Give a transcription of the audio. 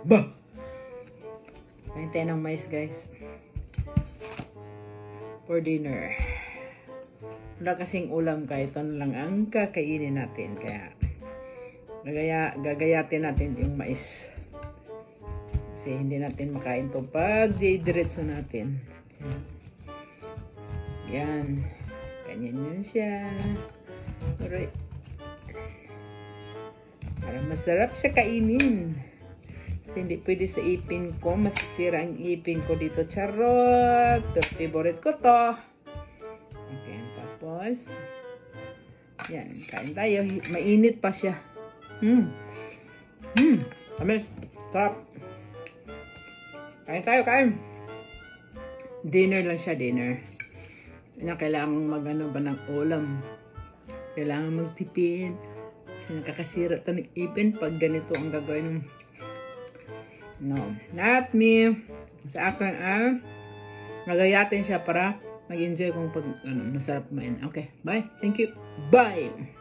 Bah! Kain tayo ng mais, guys. For dinner. Wala kasing ulam, kaya ito lang ang kakainin natin. Kaya gagayatin natin yung mais. Kasi hindi natin makain to pag didiretso natin. Yan. Ganyan yun siya. Alright. Para masarap siya kainin. Kasi hindi pwede sa ipin ko. Masisira ang ipin ko dito. Charot! Favorite ko to. Okay. Tapos, yan. Kain tayo. Mainit pa siya. Amis. Sarap. Kain tayo, kain. Dinner lang siya, dinner. Kailangan magano ba ng ulam. Kailangan magtipid. Kasi nakakasira ito ng ipin pag ganito ang gagawin. No, not me. Sa akin, magayatin siya para mag-enjoy kung pag masarap kumain. Okay, bye. Thank you. Bye.